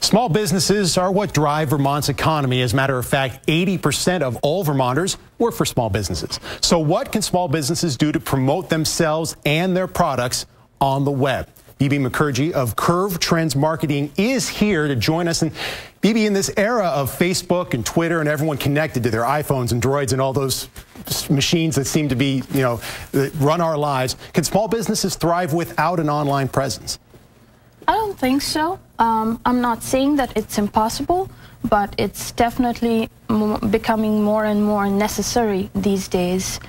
Small businesses are what drive Vermont's economy. As a matter of fact, 80% of all Vermonters work for small businesses. So what can small businesses do to promote themselves and their products on the web? Bibi Mukherjee of Curve Trends Marketing is here to join us. And Bibi, in this era of Facebook and Twitter and everyone connected to their iPhones and Droids and all those machines that seem to be, that run our lives, can small businesses thrive without an online presence? I don't think so. I'm not saying that it's impossible, but it's definitely becoming more and more necessary these days.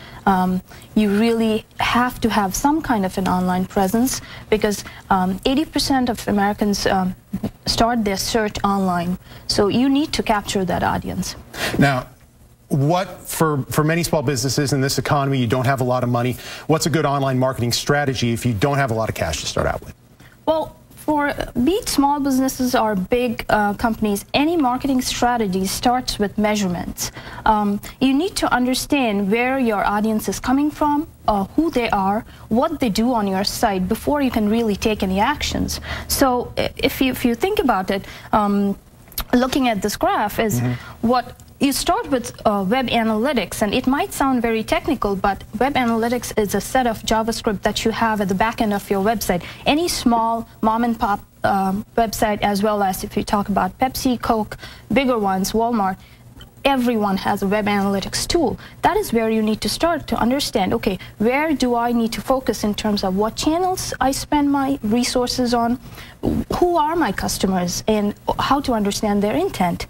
You really have to have some kind of an online presence because 80% of Americans start their search online. So you need to capture that audience. Now, for many small businesses in this economy, you don't have a lot of money. What's a good online marketing strategy if you don't have a lot of cash to start out with? Well, be it small businesses or big companies, any marketing strategy starts with measurements. You need to understand where your audience is coming from, who they are, what they do on your site before you can really take any actions. So if you think about it, looking at this graph is what you start with web analytics, and it might sound very technical, but web analytics is a set of JavaScript that you have at the back end of your website. Any small mom and pop website, as well as if you talk about Pepsi, Coke, bigger ones, Walmart, everyone has a web analytics tool. That is where you need to start to understand, okay, where do I need to focus in terms of what channels I spend my resources on, who are my customers, and how to understand their intent.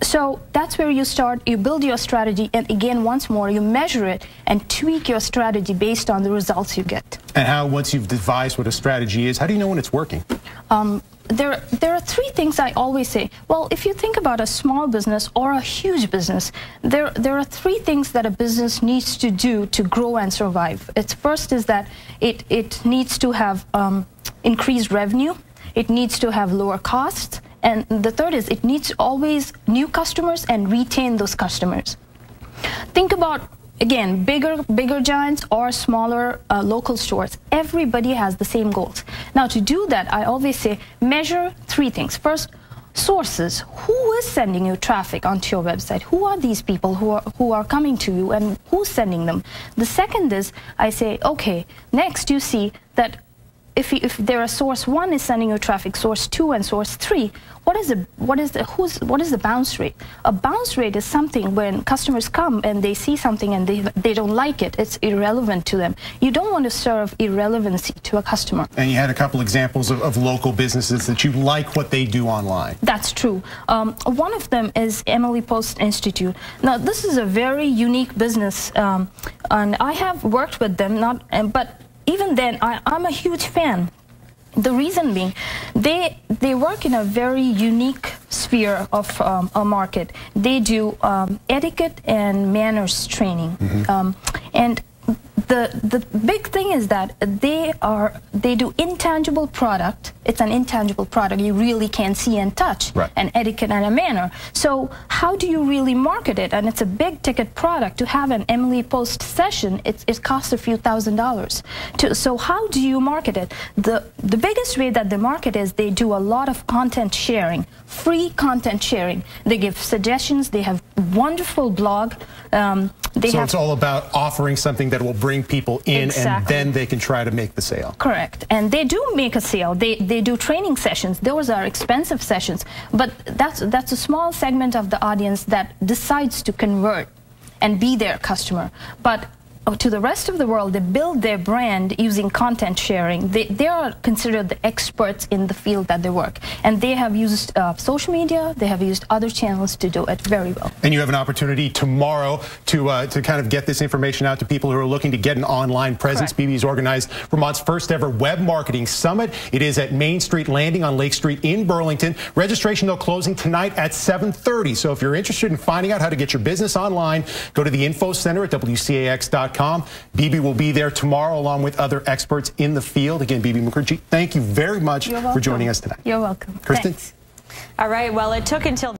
So that's where you start, you build your strategy, and again, once more, you measure it and tweak your strategy based on the results you get. And how, once you've devised what a strategy is, how do you know when it's working? There are three things I always say. Well, if you think about a small business or a huge business, there are three things that a business needs to do to grow and survive. First is that it needs to have increased revenue, it needs to have lower costs, and the third is it needs always new customers and retain those customers. Think about, again, bigger giants or smaller local stores. Everybody has the same goals. Now, to do that, I always say measure three things. First, sources. Who is sending you traffic onto your website? Who are these people who are coming to you, and who's sending them? The second is, I say, okay, next you see that if there are source 1 is sending you traffic, source 2 and source 3, what is the bounce rate? A bounce rate is something when customers come and they see something and they don't like it. It's irrelevant to them. You don't want to serve irrelevancy to a customer. And you had a couple examples of local businesses that you like what they do online. That's true. One of them is Emily Post Institute. Now, this is a very unique business, and I have worked with them, but even then, I'm a huge fan. The reason being, they work in a very unique sphere of a market. They do etiquette and manners training, and the big thing is that they do intangible product. It's an intangible product you really can't see and touch, right. An etiquette and a manner. So how do you really market it? And it's a big ticket product. To have an Emily Post session, it costs a few $1,000s. So how do you market it? The biggest way that they market is they do a lot of content sharing, free content sharing. They give suggestions. They have wonderful blog. So it's all about offering something that will bring people in, exactly. And then they can try to make the sale. Correct. And they do make a sale. They do training sessions. Those are expensive sessions. But that's a small segment of the audience that decides to convert and be their customer. But to the rest of the world, they build their brand using content sharing. They are considered the experts in the field that they work. And they have used social media, they have used other channels to do it very well. And you have an opportunity tomorrow to kind of get this information out to people who are looking to get an online presence. Bibi's organized Vermont's first ever web marketing summit. It is at Main Street Landing on Lake Street in Burlington. Registration, though, closing tonight at 7:30. So if you're interested in finding out how to get your business online, go to the info center at WCAX.com. Bibi will be there tomorrow along with other experts in the field. Again, Bibi Mukherjee, thank you very much for joining us tonight. You're welcome. Kristen? Thanks. All right, well, it took until